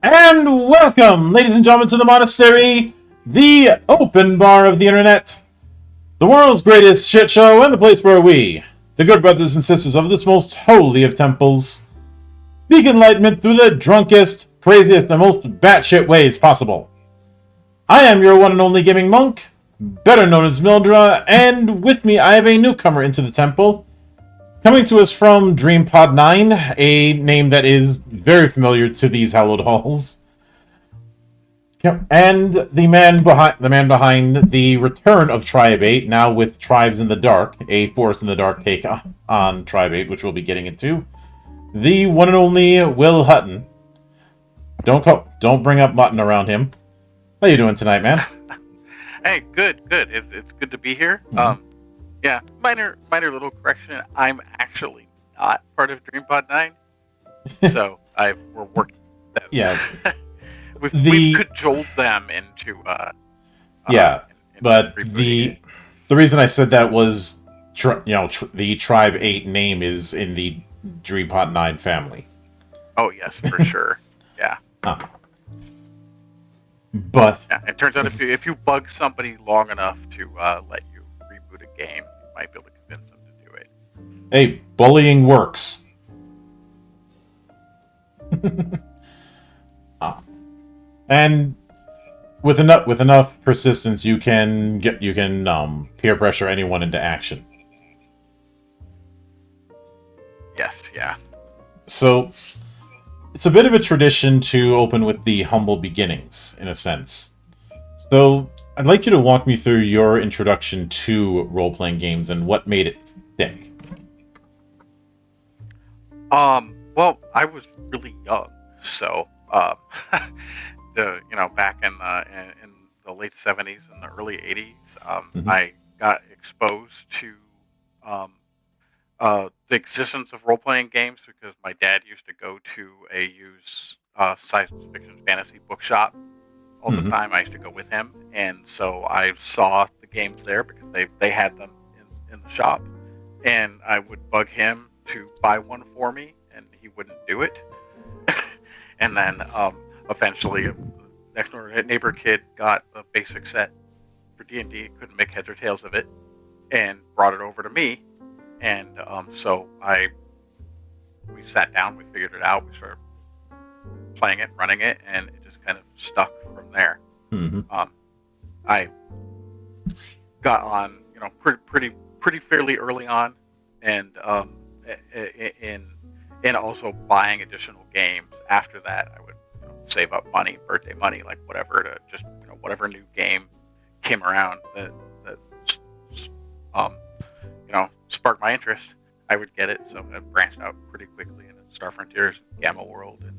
And welcome, ladies and gentlemen, to the Monastery, the open bar of the internet, the world's greatest shit show, and the place where we, the good brothers and sisters of this most holy of temples, seek enlightenment through the drunkest, craziest, and most batshit ways possible. I am your one and only gaming monk, better known as Mildra, and with me I have a newcomer into the temple, coming to us from DreamPod 9, a name that is very familiar to these hallowed halls. And the man behind the return of Tribe 8, now with Tribes in the Dark, a Forest in the Dark take on Tribe 8, which we'll be getting into. The one and only Will Hutton. Don't bring up mutton around him. How you doing tonight, man? Hey, good. It's good to be here. Mm-hmm. Yeah, minor little correction. I'm actually not part of DreamPod 9, so we're working. Yeah. We've cajoled them into. But the reason I said that was, the Tribe 8 name is in the DreamPod 9 family. Oh yes, for sure. Yeah. But yeah, it turns out if you bug somebody long enough to let you reboot a game, you might be able to convince them to do it. Hey, bullying works. And with enough persistence, you can peer pressure anyone into action. Yes, yeah. So it's a bit of a tradition to open with the humble beginnings, in a sense. So I'd like you to walk me through your introduction to role-playing games and what made it stick. Well, I was really young, so back in the late 70s and the early 80s, I got exposed to the existence of role-playing games because my dad used to go to a used science fiction fantasy bookshop all the time. I used to go with him, and so I saw the games there because they had them in the shop, and I would bug him to buy one for me, and he wouldn't do it. And then eventually, next door neighbor kid got a basic set for D&D, couldn't make heads or tails of it, and brought it over to me. And so we sat down, we figured it out, we started playing it, running it, and it just kind of stuck from there. I got on, pretty fairly early on, and in also buying additional games. After that, I would save up money, birthday money, like whatever, to just whatever new game came around that sparked my interest, I would get it. So I branched out pretty quickly into Star Frontiers, Gamma World, and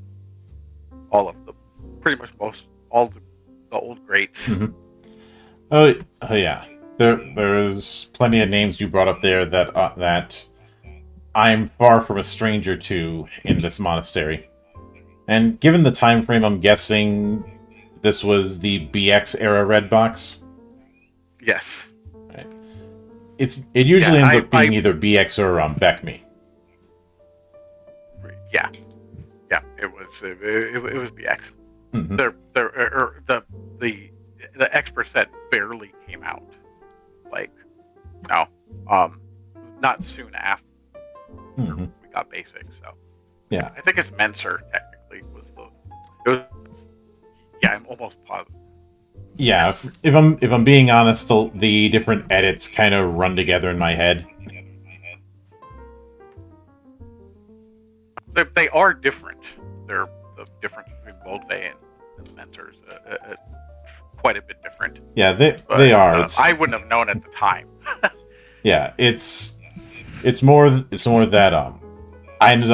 all of the all the old greats. Oh yeah, there's plenty of names you brought up there that I'm far from a stranger to in this monastery. And given the time frame, I'm guessing this was the BX era Red Box. Yes. Right. It usually ends up being either BX or BECME. Yeah. It was BX. the expert set barely came out. Like, no, not soon after we got basic. So Yeah, I think it's Menser technically was the. It was, yeah, I'm almost positive. yeah. If I'm being honest, the different edits kind of run together in my head. They are different. They're the difference between Moldvay and Menser is quite a bit different. Yeah, they are. I wouldn't have known at the time. Yeah, it's more that I ended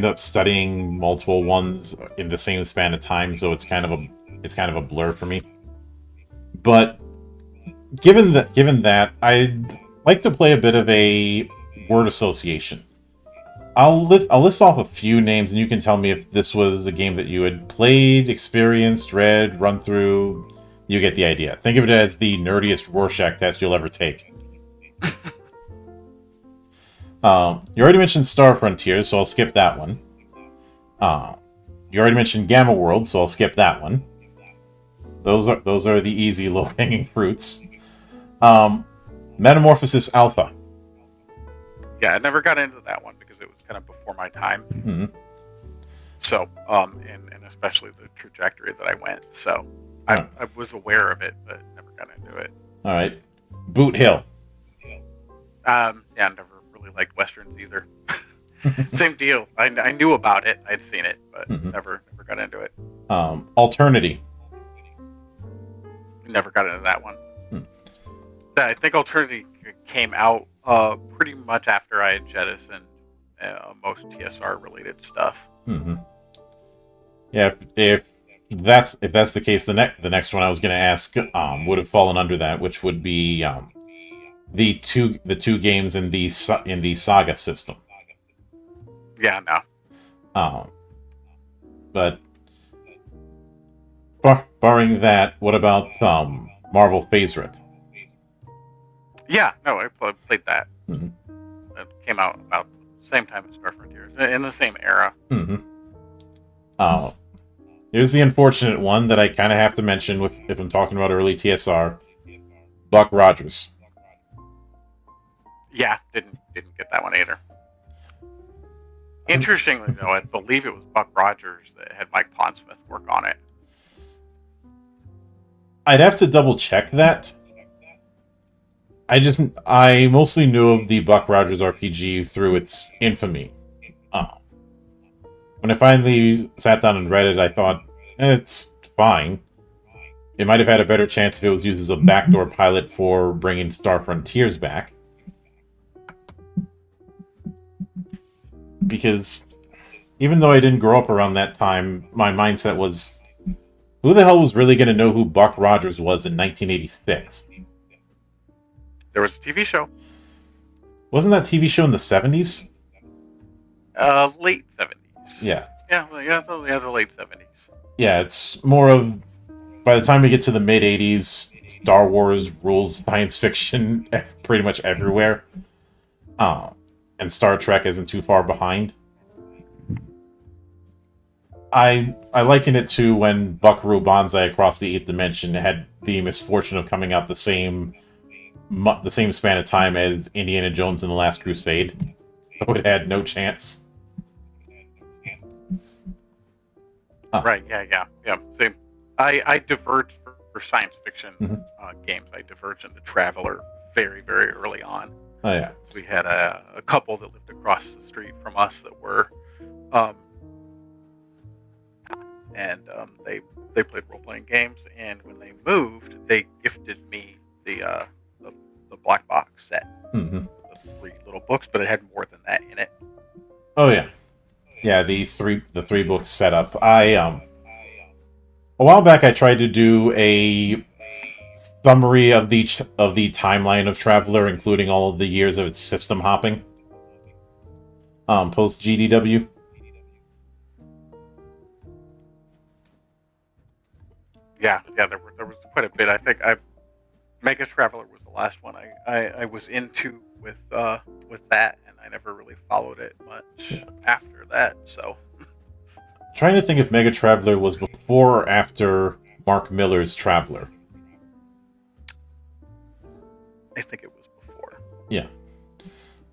up studying multiple ones in the same span of time, so it's kind of a blur for me. But given that, I'd like to play a bit of a word association. I'll list off a few names, and you can tell me if this was a game that you had played, experienced, read, run through. You get the idea. Think of it as the nerdiest Rorschach test you'll ever take. You already mentioned Star Frontiers, so I'll skip that one. You already mentioned Gamma World, so I'll skip that one. Those are the easy low-hanging fruits. Metamorphosis Alpha. Yeah, I never got into that one because it was kind of before my time. Mm-hmm. So, and especially the trajectory that I went. So, I was aware of it, but never got into it. All right. Boot Hill. Yeah, I never really liked Westerns either. Same deal. I knew about it. I'd seen it, but never got into it. Alternity. Never got into that one. I think Alternity came out pretty much after I had jettisoned most TSR related stuff. Mm-hmm. Yeah, if that's the case, the next one I was going to ask would have fallen under that, which would be the two games in the Saga system. Yeah, no. But barring that, what about Marvel Phase Rip? Yeah, no, I played that. Mm-hmm. It came out about the same time as Star Frontiers, in the same era. Mm-hmm. Here's the unfortunate one that I kind of have to mention if I'm talking about early TSR. Buck Rogers. Yeah, didn't get that one either. Interestingly, though, I believe it was Buck Rogers that had Mike Pondsmith work on it. I'd have to double check that. I mostly knew of the Buck Rogers RPG through its infamy. When I finally sat down and read it, I thought, it's fine. It might have had a better chance if it was used as a backdoor pilot for bringing Star Frontiers back. Because even though I didn't grow up around that time, my mindset was, who the hell was really going to know who Buck Rogers was in 1986? There was a TV show. Wasn't that TV show in the 70s? Late 70s. Yeah. Yeah, the late 70s. Yeah, it's more of, by the time we get to the mid-80s, Star Wars rules science fiction pretty much everywhere. And Star Trek isn't too far behind. I liken it to when Buckaroo Banzai Across the Eighth Dimension had the misfortune of coming out the same span of time as Indiana Jones and the Last Crusade. So it had no chance. Right, yeah. Same. I diverged for science fiction games. I diverged into Traveller very, very early on. Oh, yeah. We had a couple that lived across the street from us that were, they played role-playing games, and when they moved, they gifted me the black box set, the 3 little books, but it had more than that in it. Oh yeah, yeah. The three books setup. A while back I tried to do a summary of the timeline of Traveller, including all of the years of its system hopping. Post GDW. Yeah. There was quite a bit. I think Mega Traveller was the last one I was into with that, and I never really followed it much after that. So, trying to think if Mega Traveller was before or after Mark Miller's Traveller. Yeah.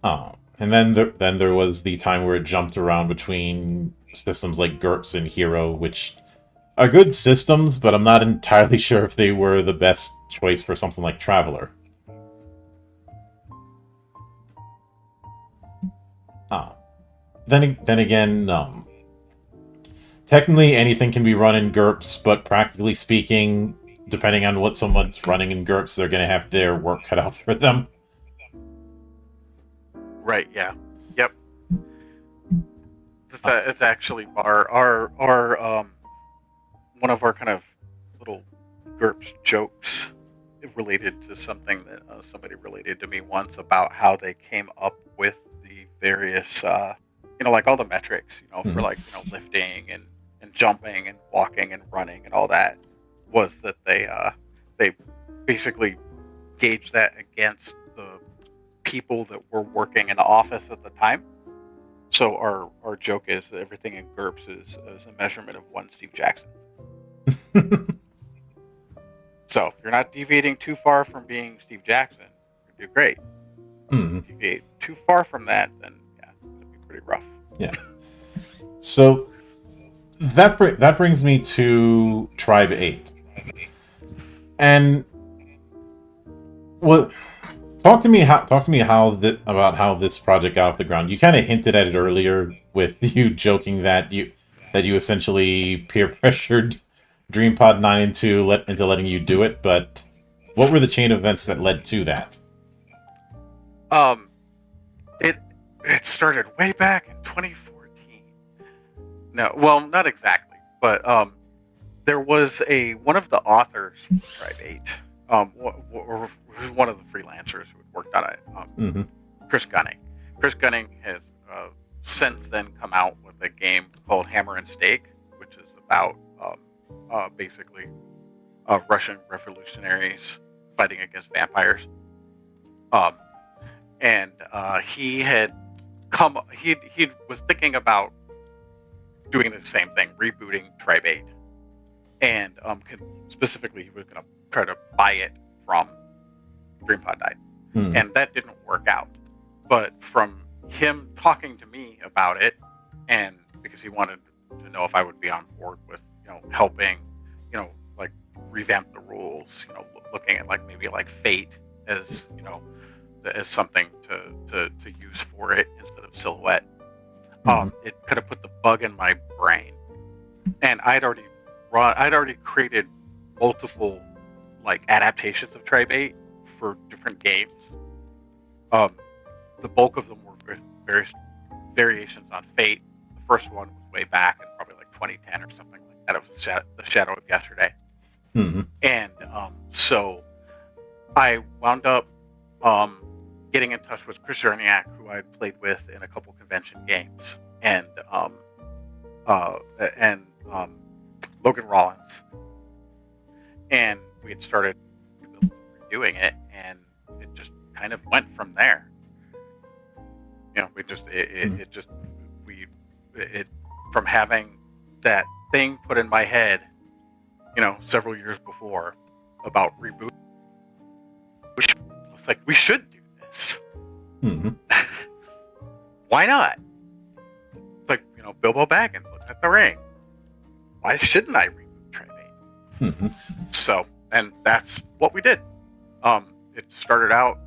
And then there was the time where it jumped around between systems like GURPS and Hero, which are good systems, but I'm not entirely sure if they were the best choice for something like Traveler. Ah. Then again, technically anything can be run in GURPS, but practically speaking, depending on what someone's running in GURPS, they're going to have their work cut out for them. Right. Yeah. Yep. It's actually our one of our kind of little GURPS jokes related to something that somebody related to me once about how they came up with the various like all the metrics, for like lifting and jumping and walking and running and all that, was that they basically gauged that against the people that were working in the office at the time. So our joke is that everything in GURPS is a measurement of one Steve Jackson. So if you're not deviating too far from being Steve Jackson, you do great. Mm-hmm. If you deviate too far from that, then yeah, it'll be pretty rough. Yeah. So that brings me to Tribe 8. And well, talk to me about how this project got off the ground. You kind of hinted at it earlier with you joking that you essentially peer pressured DreamPod 9 into letting you do it, but what were the chain of events that led to that? It started way back in 2014. No, well, not exactly, but there was one of the authors from Tribe 8, one of the freelancers who had worked on it, Chris Gunning. Chris Gunning has since then come out with a game called Hammer and Stake, which is about basically Russian revolutionaries fighting against vampires. And he was thinking about doing the same thing, rebooting Tribe 8. And specifically, he was going to try to buy it from DreamPod 9. And that didn't work out. But from him talking to me about it, and because he wanted to know if I would be on board with, helping, like revamp the rules, looking at like maybe like Fate as, as something to use for it instead of Silhouette. It could have put the bug in my brain, and I'd already created multiple like adaptations of Tribe 8 for different games. The bulk of them were various variations on Fate. The first one was way back in probably like 2010 or something like that. It was the Shadow of Yesterday. And so I wound up getting in touch with Chris Zerniak, who I played with in a couple convention games, and Logan Rollins, and we had started doing it, and it just kind of went from there. From having that thing put in my head, several years before about reboot, it's like we should do this. Why not? It's like, Bilbo Baggins looks at the ring. Why shouldn't I reboot Tribe 8? So, and that's what we did. It started out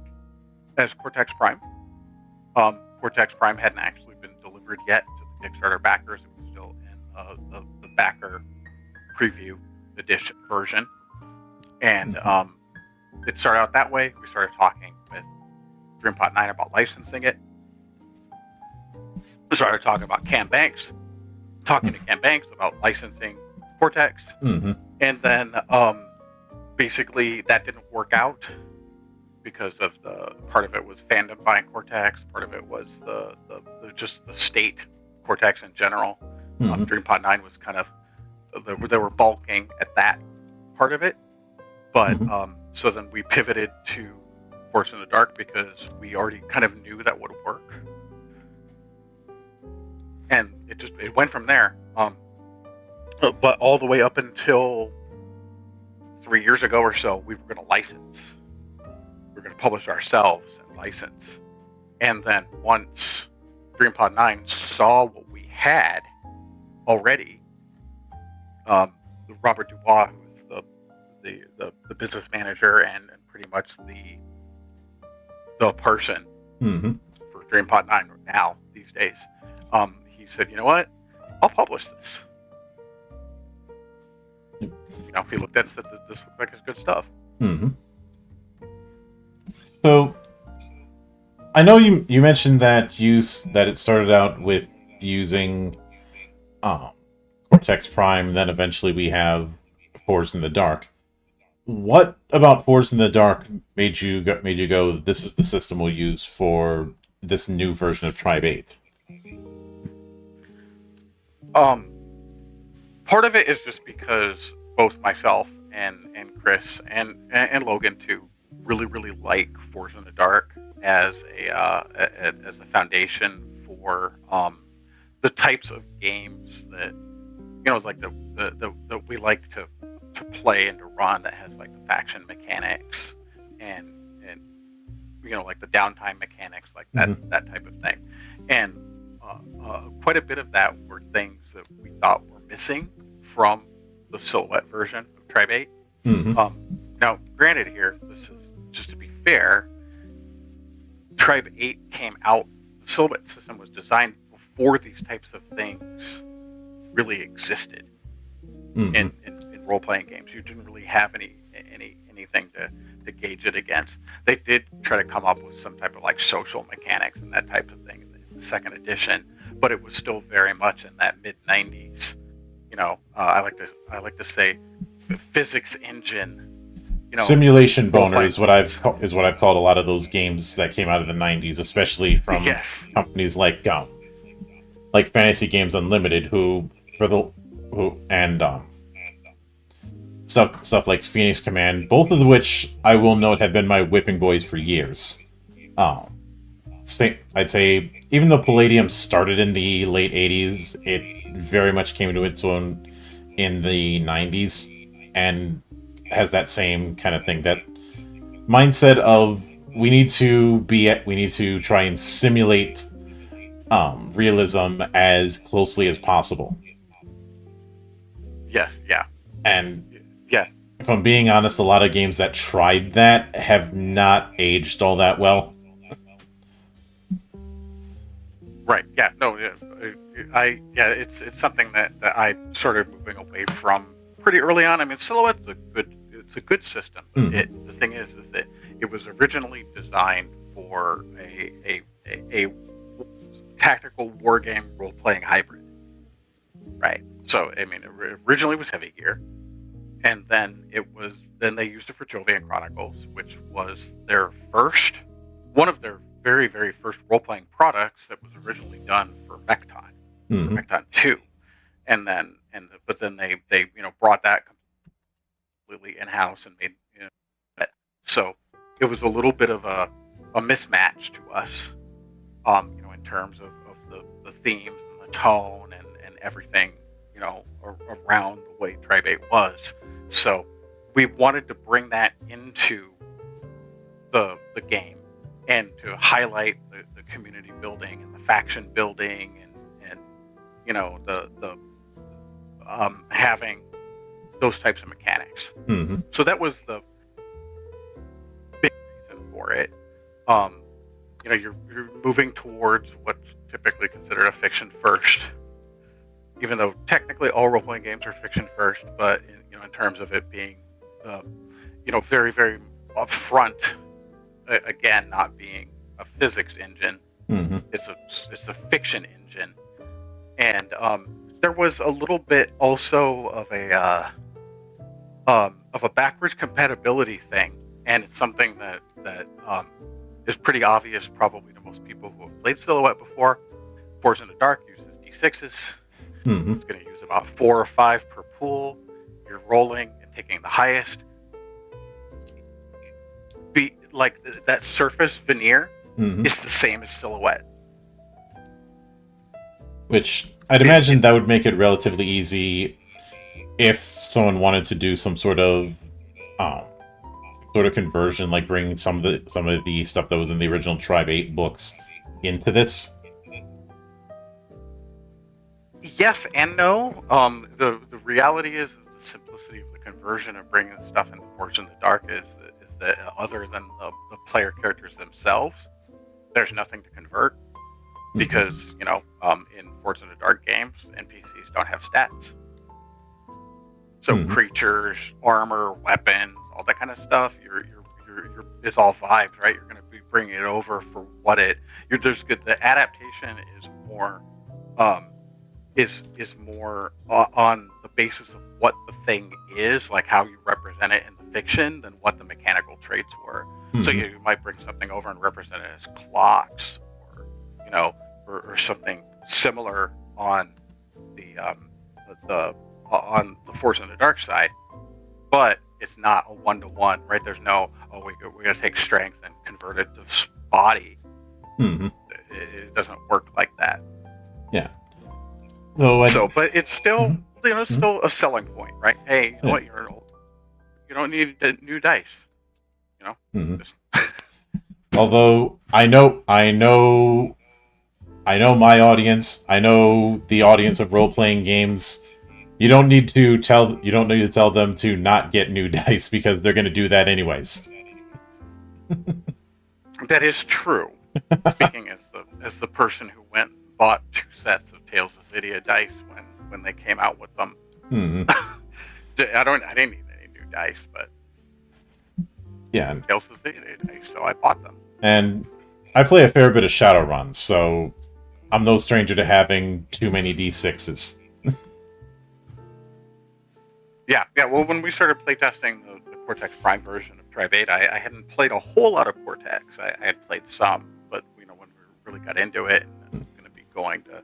as Cortex Prime. Cortex Prime hadn't actually been delivered yet to the Kickstarter backers. It was still in the backer preview edition version. And it started out that way. We started talking with DreamPod 9 about licensing it. We started talking about Cam Banks, to Cam Banks about licensing Cortex. And then basically that didn't work out because of the part of it was fandom buying Cortex, part of it was the just the state Cortex in general. DreamPod 9 was kind of, they were balking at that part of it, but so then we pivoted to Force in the Dark because we already kind of knew that would work, and it went from there. But all the way up until 3 years ago or so, we were going to license. We were going to publish ourselves and license. And then once DreamPod 9 saw what we had already, Robert Dubois, who is the business manager and pretty much the person for DreamPod 9 now these days, he said, you know what, I'll publish this. You know, he looked at it and said, this looks like it's good stuff. So, I know you mentioned that that it started out with using Cortex Prime, then eventually we have Forged in the Dark. What about Forged in the Dark made you go, this is the system we'll use for this new version of Tribe 8? Part of it is just because both myself and Chris and Logan too really like Forged in the Dark as a foundation for the types of games that, you know, like the we like to play and to run, that has like the faction mechanics and you know, like the downtime mechanics, like that type of thing. And quite a bit of that were things that we thought were missing from the Silhouette version of Tribe 8. Now, granted, here, this is just to be fair, Tribe 8 came out, the Silhouette system was designed before these types of things really existed in role-playing games. You didn't really have anything to gauge it against. They did try to come up with some type of like social mechanics and that type of thing in the second edition, but it was still very much in that mid-90s. You know, I like to say the physics engine. You know, simulation boner is what I've called a lot of those games that came out of the 90s, especially from companies like Fantasy Games Unlimited, and stuff like Phoenix Command, both of which I will note have been my whipping boys for years. I'd say even though Palladium started in the late 80s, it very much came to its own in the 90s and has that same kind of thing, that mindset of we need to try and simulate realism as closely as possible. Yes, yeah. And if I'm being honest, a lot of games that tried that have not aged all that well. Right. Yeah. No. It's something that I started moving away from pretty early on. I mean, Silhouette's a good system. The thing is that it was originally designed for a tactical war game role playing hybrid. Right. So I mean, it originally was heavy gear, and then they used it for Jovian Chronicles, which was one of their very, very first role playing products that was originally done for Mechton, Mechton 2, but then they brought that completely in house and made it. So it was a little bit of a mismatch to us, in terms of the themes and the tone and everything, around the way Tribe 8 was. So we wanted to bring that into the game and to highlight the community building and the faction building and the having those types of mechanics. So that was the big reason for it. You're moving towards what's typically considered a fiction first, even though technically all role-playing games are fiction first, but in terms of it being very, very upfront, again, not being a physics engine, it's a fiction engine. And there was a little bit also of a backwards compatibility thing, and it's something that is pretty obvious probably to most people who have played Silhouette before. Forged in the Dark uses D6s. It's going to use about 4 or 5 per pool. You're rolling and taking the highest. That surface veneer is the same as Silhouette. Which I'd imagine that would make it relatively easy if someone wanted to do some sort of sort of conversion, like bringing some of the stuff that was in the original Tribe 8 books into this? Yes and no. The reality is the simplicity of the conversion of bringing stuff into Forged in the Dark is that other than the player characters themselves, there's nothing to convert because in Forged in the Dark games, NPCs don't have stats. So creatures, armor, weapons, all that kind of stuff, it's all vibes, right? You're going to be bringing it over for what there's good. The adaptation is more. Is more on the basis of what the thing is, like how you represent it in the fiction, than what the mechanical traits were. So you might bring something over and represent it as clocks, or something similar on on the Force in the Dark side, but it's not a 1-to-1, right? There's no we're gonna take strength and convert it to body. It doesn't work like that. Yeah. But it's still, it's still a selling point, right? Hey, you know what? You're old. You don't need new dice. Although I know my audience. I know the audience of role-playing games. You don't need to tell them to not get new dice because they're going to do that anyways. That is true. Speaking as the person who went and bought 2 sets of Tales of Zydia dice when they came out with them. I didn't need any new dice, but yeah, Tales of Zydia dice, so I bought them. And I play a fair bit of Shadowrun, so I'm no stranger to having too many D6s. Yeah. Well, when we started playtesting the Cortex Prime version of Tribe 8, I hadn't played a whole lot of Cortex. I had played some, but when we really got into it, and going to be going to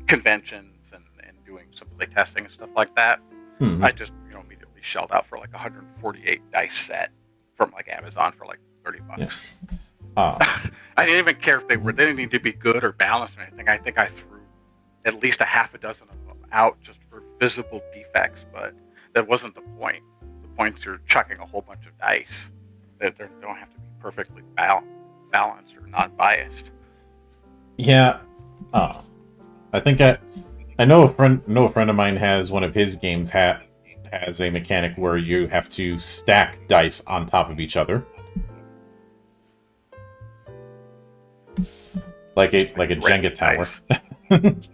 conventions and doing some playtesting and stuff like that, I just immediately shelled out for like 148 dice set from like Amazon for like $30. Yeah. I didn't even care if they didn't need to be good or balanced or anything. I think I threw at least a half a dozen of them out just for visible defects, but that wasn't the point. The point is you're chucking a whole bunch of dice that they don't have to be perfectly balanced or non-biased. Yeah. I think I know a friend of mine has one of his games has a mechanic where you have to stack dice on top of each other. Like a Jenga tower.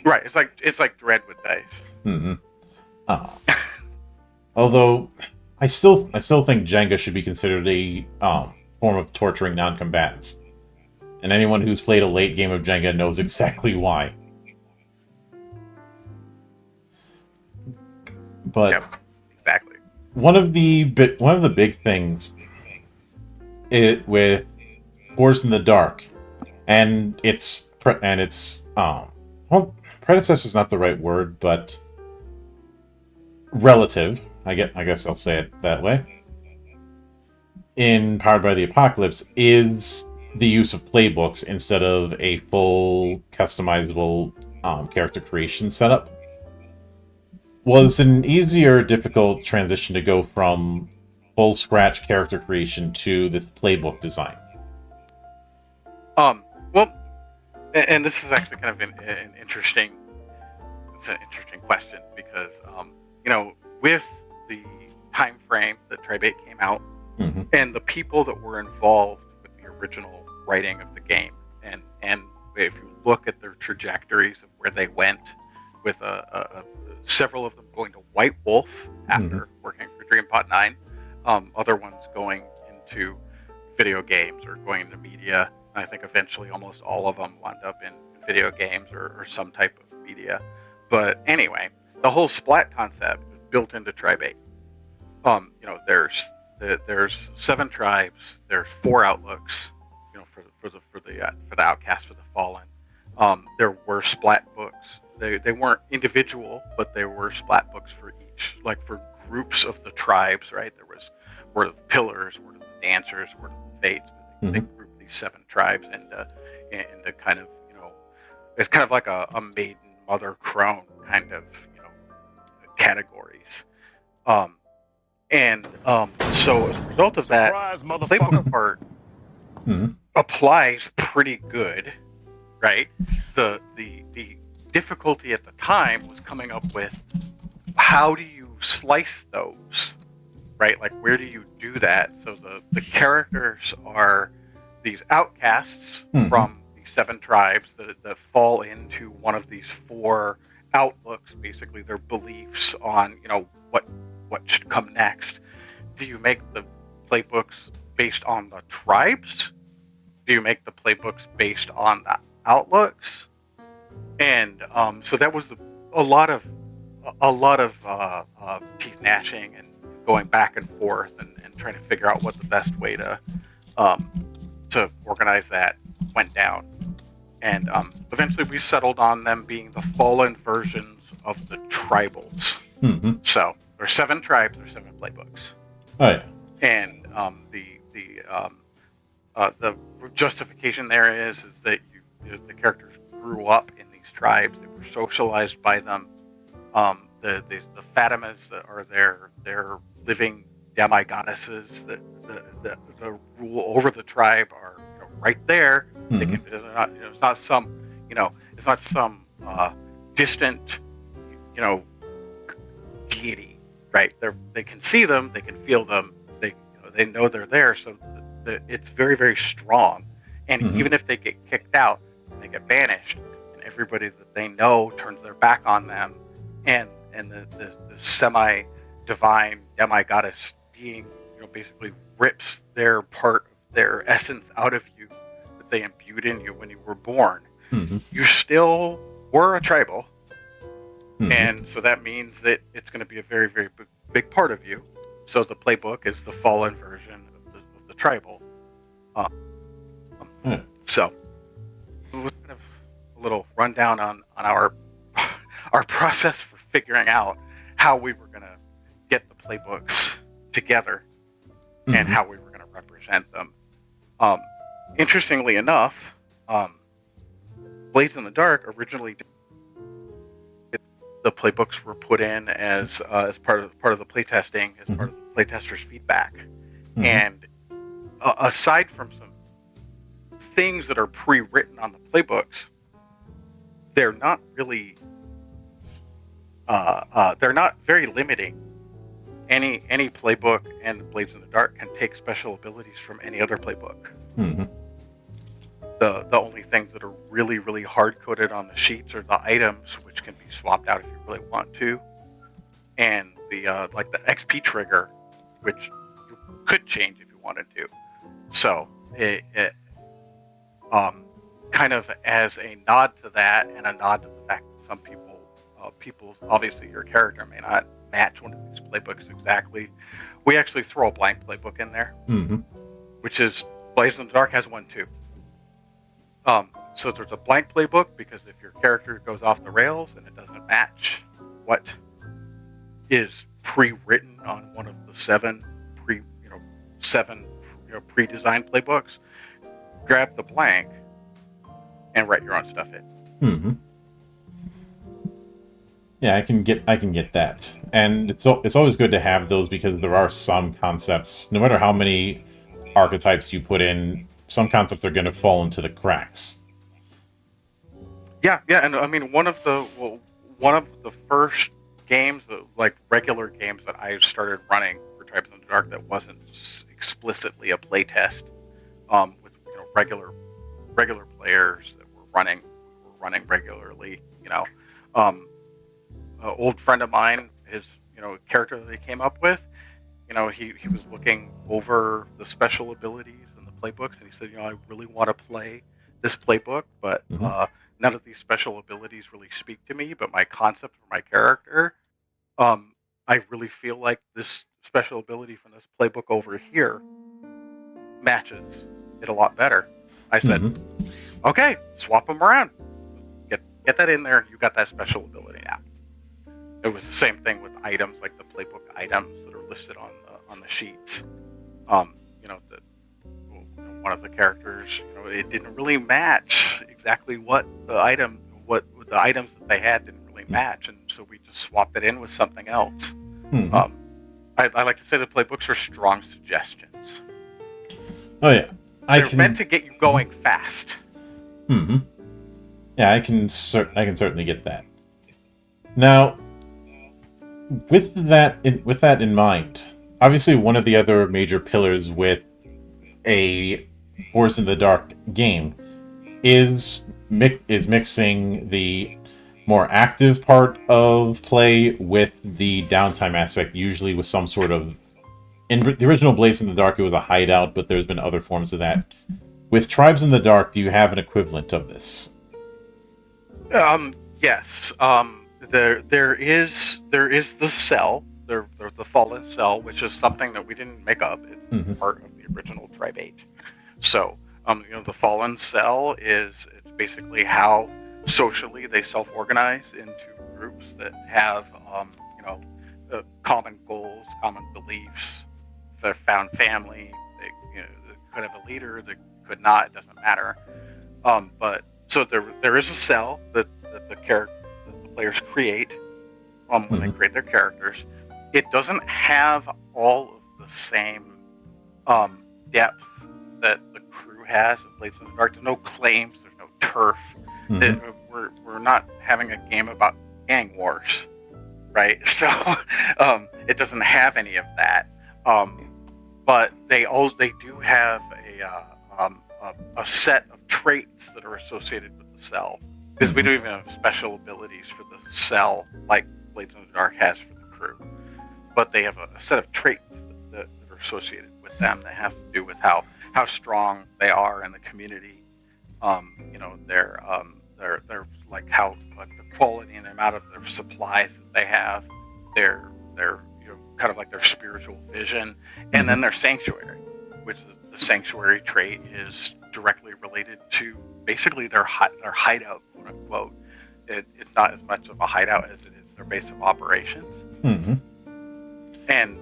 Right, it's like Dreadwood dice. Although I still think Jenga should be considered a form of torturing non-combatants. And anyone who's played a late game of Jenga knows exactly why. But yep, exactly. One of the big things with Forged in the Dark and its predecessor's not the right word, but relative. I guess I'll say it that way. In Powered by the Apocalypse is the use of playbooks instead of a full customizable character creation setup. Was an easier, difficult transition to go from full scratch character creation to this playbook design? Well, and this is actually kind of an interesting question because with the time frame that Tribe 8 came out and the people that were involved with the original writing of the game, and if you look at their trajectories of where they went, with several of them going to White Wolf after working for DreamPod 9, other ones going into video games or going into media. I think eventually almost all of them wound up in video games or some type of media. But anyway, the whole Splat concept is built into Tribe 8. There's 7 tribes. There's 4 outlooks. For the outcast, for the fallen. There were Splat books. They weren't individual, but there were Splat books for each, like for groups of the tribes, right? There was Word of the Pillars, Word of the Dancers, Word of the Fates. They grouped these 7 tribes into kind of, it's kind of like a maiden, mother, crone kind of, categories. And so as a result of that, Surprise, the playbook motherfucker. part Mhm. applies pretty good, right? The difficulty at the time was coming up with how do you slice those, right? Like where do you do that? So the characters are these outcasts from the 7 tribes that fall into one of these 4 outlooks, basically their beliefs on, what should come next. Do you make the playbooks based on the tribes? Do you make the playbooks based on the outlooks? And so that was a lot of teeth gnashing and going back and forth and trying to figure out what the best way to organize that went down. And eventually we settled on them being the fallen versions of the tribals. Mm-hmm. So there's 7 tribes, there's 7 playbooks. Oh yeah. And the justification there is that the characters grew up in these tribes. They were socialized by them. The Fatimas that are their living demigoddesses that rule over the tribe are right there. Mm-hmm. They can, it's not some distant deity, right? They can see them, they can feel them, they know they're there. So it's very, very strong. And even if they get kicked out, and they get banished, and everybody that they know turns their back on them, and the semi-divine demigoddess being, basically rips their part of their essence out of you that they imbued in you when you were born, you still were a tribal. And so that means that it's going to be a very, very big part of you. So the playbook is the fallen version of the tribal. So it was kind of a little rundown on our process for figuring out how we were going to get the playbooks together and how we were going to represent them. Interestingly enough, Blades in the Dark originally the playbooks were put in as part of the playtesting, as part of the playtesters' feedback. And aside from some things that are pre-written on the playbooks, they're not really they're not very limiting. Any playbook and Blades in the Dark can take special abilities from any other playbook. The only things that are really, really hard-coded on the sheets are the items, which can be swapped out if you really want to, and the XP trigger, which you could change if you wanted to. So it kind of as a nod to that, and a nod to the fact that some people obviously your character may not match one of these playbooks exactly. We actually throw a blank playbook in there, which is Blades in the Dark has one too. So there's a blank playbook because if your character goes off the rails and it doesn't match what is pre-written on one of the 7 pre-designed playbooks, grab the blank and write your own stuff in. Yeah, I can get that, and it's always good to have those because there are some concepts, no matter how many archetypes you put in, some concepts are going to fall into the cracks. Yeah, and I mean one of the first games, like regular games that I started running for Tribes in the Dark that wasn't explicitly a playtest, with regular players that were running regularly. Old friend of mine, his character that he came up with, he was looking over the special abilities and the playbooks, and he said, I really want to play this playbook, but none of these special abilities really speak to me, but my concept for my character, I really feel like this special ability from this playbook over here matches it a lot better. I said, okay, swap them around. Get that in there. You got that special ability now. It was the same thing with items, like the playbook items that are listed on the sheets. One of the characters, it didn't really match exactly what the items that they had didn't really match, and so we just swapped it in with something else. I I like to say the playbooks are strong suggestions. Oh yeah, They're meant to get you going fast. Mm-hmm. Yeah, I can certainly get that. Now, with that in mind, obviously one of the other major pillars with a Force in the Dark game is mixing the more active part of play with the downtime aspect, usually with some sort of... In the original Blaze in the Dark, it was a hideout, but there's been other forms of that. With Tribes in the Dark, do you have an equivalent of this? Yes. There is the cell, the fallen cell, which is something that we didn't make up. It's part of the original Tribe 8. So, the fallen cell it's basically how socially they self-organize into groups that have, common goals, common beliefs. They found family. They could have a leader. They could not. It doesn't matter. But so there is a cell that the players create when they create their characters. It doesn't have all of the same depth that the crew has in Blades in the Dark. There's no claims. There's no turf. We're not having a game about gang wars, right? So it doesn't have any of that. But they do have a set of traits that are associated with the cell, because we don't even have special abilities for the cell like Blades in the Dark has for the crew. But they have a set of traits that are associated with them that has to do with how strong they are in the community. They're like how the quality and amount of their supplies that they have. They're kind of like their spiritual vision, and then their sanctuary, which the sanctuary trait is directly related to basically their hideout, quote unquote. It's not as much of a hideout as it is their base of operations.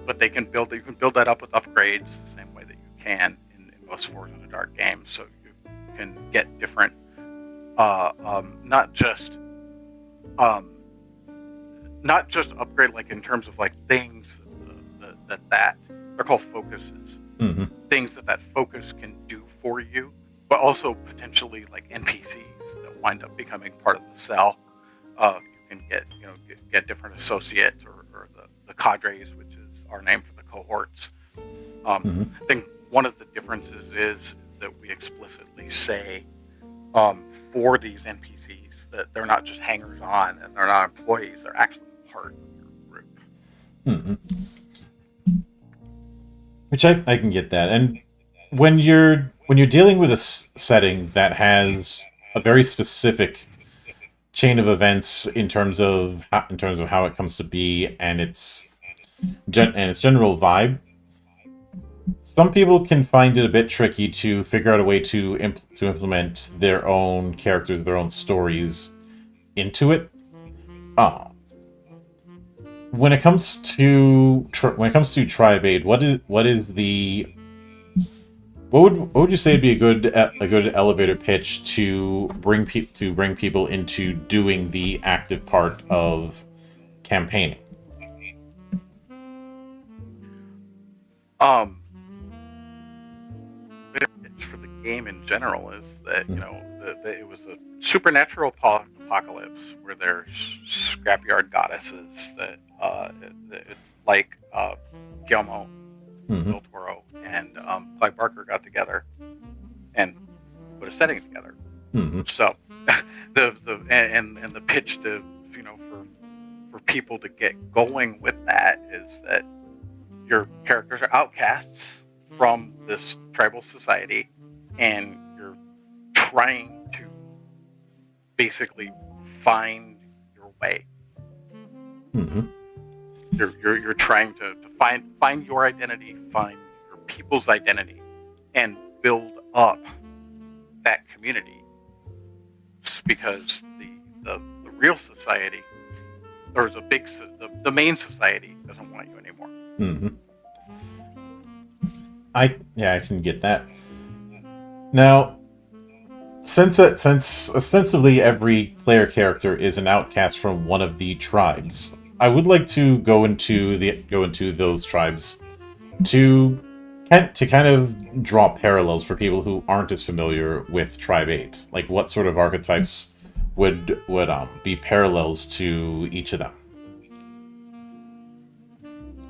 But you can build that up with upgrades the same way that you can in most Force in the Dark games. So you can get different, not just upgrade like in terms of like things that they're called focuses. Things that focus can do for you, but also potentially like NPCs that wind up becoming part of the cell. You can get different associates or the cadres, which is our name for the cohorts. I think one of the differences is that we explicitly say for these NPCs that they're not just hangers on and they're not employees; they're actually part of your group. Which I can get that. And when you're dealing with a setting that has a very specific chain of events in terms of how it comes to be and its general vibe, some people can find it a bit tricky to figure out a way to implement their own characters, their own stories into it. When it comes to Tribe 8, what would you say would be a good elevator pitch to bring people into doing the active part of campaigning? For the game in general is that that it was a supernatural apocalypse where there's scrapyard goddesses that it's like Guillermo del Toro and Clive Barker got together and put a setting together. So the pitch to for people to get going with that is that your characters are outcasts from this tribal society, and you're trying to basically find your way. You're trying to find your identity, find your people's identity, and build up that community. Because the real society, or the main society, doesn't want you anymore. I can get that. Now, since ostensibly every player character is an outcast from one of the tribes, I would like to go into those tribes to kind of draw parallels for people who aren't as familiar with Tribe 8. Like, what sort of archetypes would be parallels to each of them?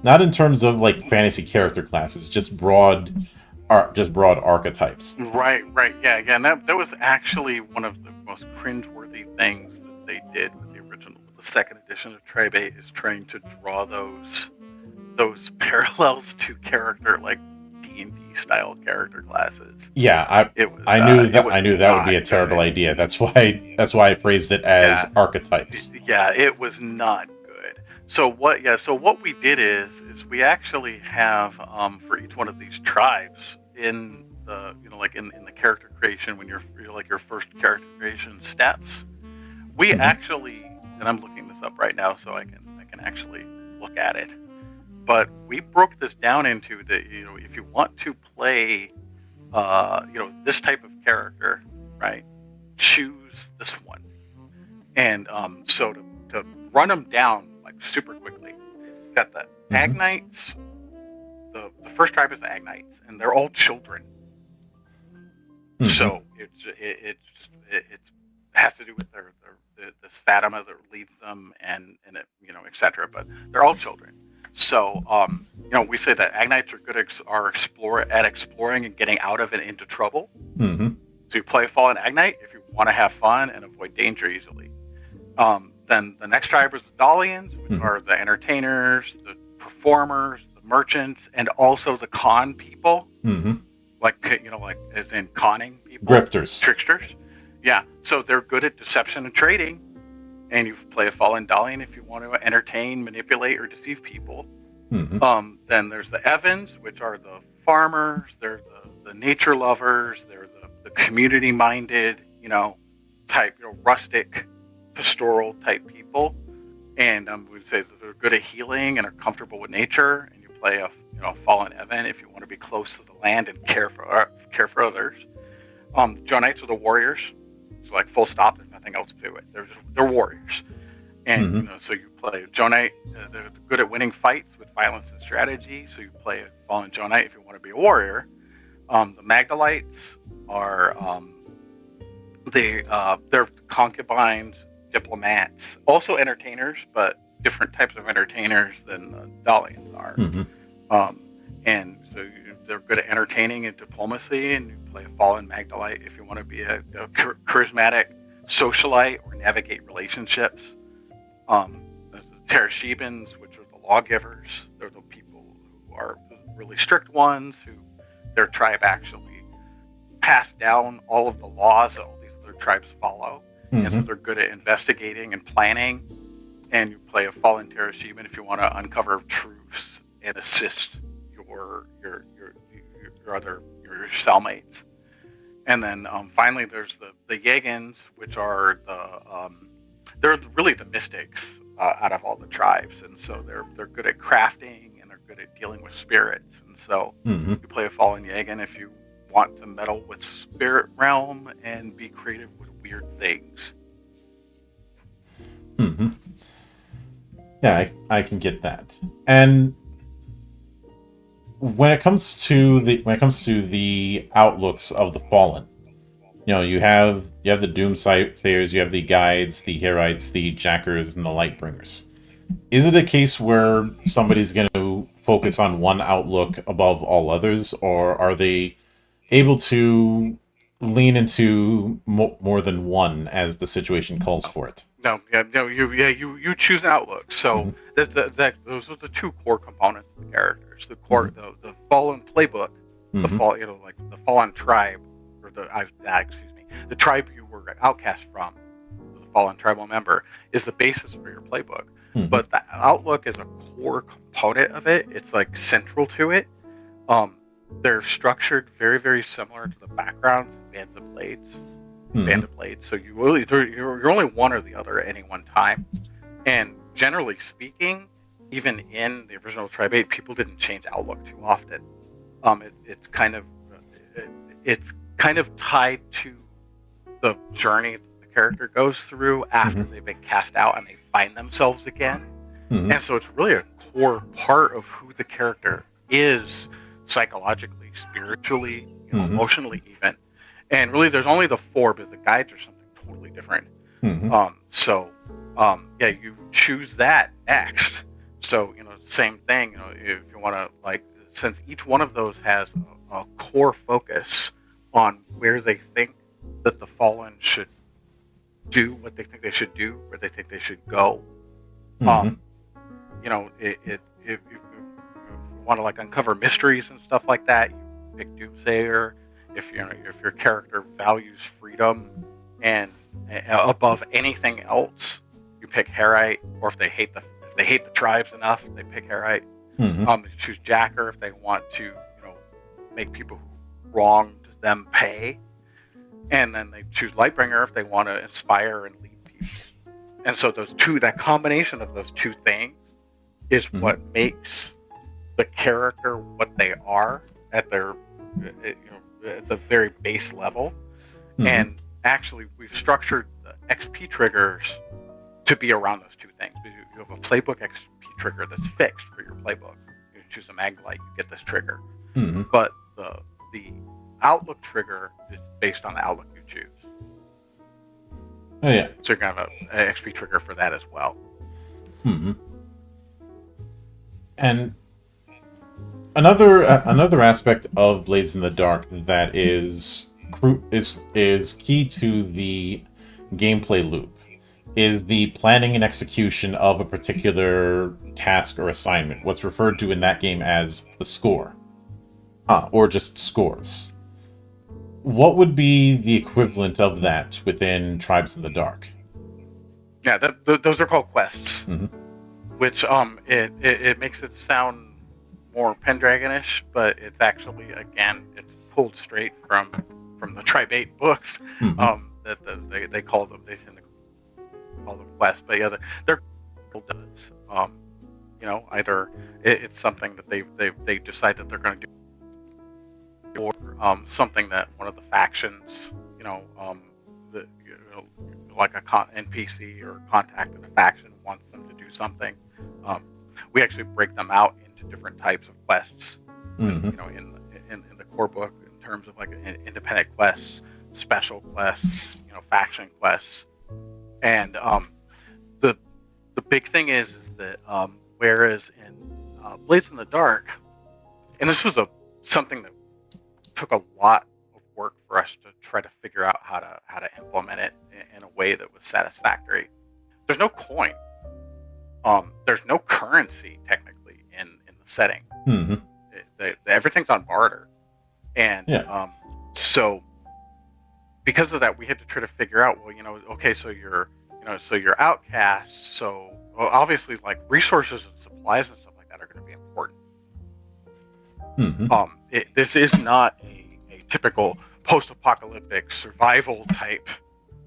Not in terms of like fantasy character classes, just broad archetypes. Right, right, yeah. And that was actually one of the most cringeworthy things that they did with the original, with the second edition of Tribe 8, is trying to draw those parallels to character like D&D style character classes. Yeah, I knew that would be a terrible idea. That's why I phrased it as archetypes. Yeah, it was not good. So what we did is we actually have for each one of these tribes in the like in the character creation, when you're like your first character creation steps, we actually, and I'm looking this up right now so I can actually look at it. But we broke this down into the, if you want to play, this type of character, right, choose this one. And so to run them down like super quickly, you got the Agnites. The first tribe is the Agnites, and they're all children. So it has to do with this Fatima that leads them, and it, etc. But they're all children. So, we say that Agnites are good at exploring and getting out of and into trouble. So you play Fallen Agnite if you want to have fun and avoid danger easily. Then the next tribe is the Dalians, which are the entertainers, the performers, the merchants, and also the con people. Like as in conning people. Grifters. Tricksters. Yeah. So they're good at deception and trading. And you play a Fallen Dalian if you want to entertain, manipulate, or deceive people. Then there's the Evans, which are the farmers. They're the nature lovers. They're the community-minded, type, rustic, pastoral type people. And we would say that they're good at healing and are comfortable with nature. And you play a Fallen Evan if you want to be close to the land and care for others. Jonites are the warriors. So like full stop. There's nothing else to it. They're warriors, and so you play Jonite. They're good at winning fights with violence and strategy. So you play a Fallen Jonite if you want to be a warrior. The Magdalites are they're concubines, diplomats, also entertainers, but different types of entertainers than the Dalians are. And so they're good at entertaining and diplomacy, and you play a Fallen Magdalite if you want to be a charismatic socialite or navigate relationships. There's the Tereshebans, which are the lawgivers. They're the people who are the really strict ones, who their tribe actually passed down all of the laws that all these other tribes follow. And so they're good at investigating and planning. And you play a Fallen Teresheban if you want to uncover truths and assist your cellmates. And then finally there's the Yegans, which are they're really the mystics out of all the tribes, and so they're good at crafting and they're good at dealing with spirits. And so you play a Fallen Yegan if you want to meddle with spirit realm and be creative with weird things. Yeah, I can get that. And when it comes to the outlooks of the Fallen, you have the Doomsayers, you have the Guides, the Herites, the Jackers, and the Lightbringers. Is it a case where somebody's going to focus on one outlook above all others, or are they able to lean into more than one as the situation calls for it? You choose an outlook. So those are the two core components of the characters. The core, the Fallen playbook, the Fallen tribe, or the tribe you were outcast from, the Fallen tribal member, is the basis for your playbook. But the outlook is a core component of it. It's like central to it. They're structured very, very similar to the backgrounds of Bands of Blades. So you're only one or the other at any one time. And generally speaking, even in the original Tribe 8, people didn't change outlook too often. It's kind of tied to the journey that the character goes through after they've been cast out and they find themselves again. Mm-hmm. And so it's really a core part of who the character is, psychologically, spiritually, Mm-hmm. emotionally, even. And really, there's only the 4, but the guides are something totally different. Mm-hmm. Yeah, you choose that next. So, same thing. If you want to, like, since each one of those has a core focus on where they think that the fallen should do what they think they should do, where they think they should go. Mm-hmm. If you want to, like, uncover mysteries and stuff like that, you pick Doomsayer. If your character values freedom and above anything else, you pick Herite. Or if they hate the tribes enough, they pick Herite. Mm-hmm. You choose Jacker if they want to make people who wronged them pay, and then they choose Lightbringer if they want to inspire and lead people. And so that combination of those two things is Mm-hmm. what makes the character what they are at their at the very base level. Mm-hmm. And actually, we've structured the XP triggers to be around those two things. You have a playbook XP trigger that's fixed for your playbook. You choose a Maglite, you get this trigger. Mm-hmm. But the Outlook trigger is based on the Outlook you choose. Oh yeah. So you're going to have an XP trigger for that as well. Mm-hmm. And another aspect of Blades in the Dark that is key to the gameplay loop is the planning and execution of a particular task or assignment, what's referred to in that game as the score, or just scores. What would be the equivalent of that within Tribes in the Dark? Yeah, those are called quests, mm-hmm. which it makes it sound more Pendragon-ish, but it's actually, again, it's pulled straight from the Tribe 8 books. Mm-hmm. That they call them, they tend to call them quests, but yeah, they're does. Either it's something that they decide that they're going to do, or something that one of the factions, like a NPC or contact in a faction wants them to do something. We actually break them out into different types of quests. Mm-hmm. In the core book, in terms of like independent quests, special quests, faction quests, and the big thing is that whereas in Blades in the Dark, and this was something that took a lot of work for us to try to figure out how to implement it in a way that was satisfactory. There's no coin. There's no currency technically in the setting. Mm-hmm. Everything's on barter, and yeah. So because of that, we had to try to figure out, well, okay, so you're outcasts, so obviously, like, resources and supplies and stuff like that are going to be important. Mm-hmm. This is not a typical post-apocalyptic survival type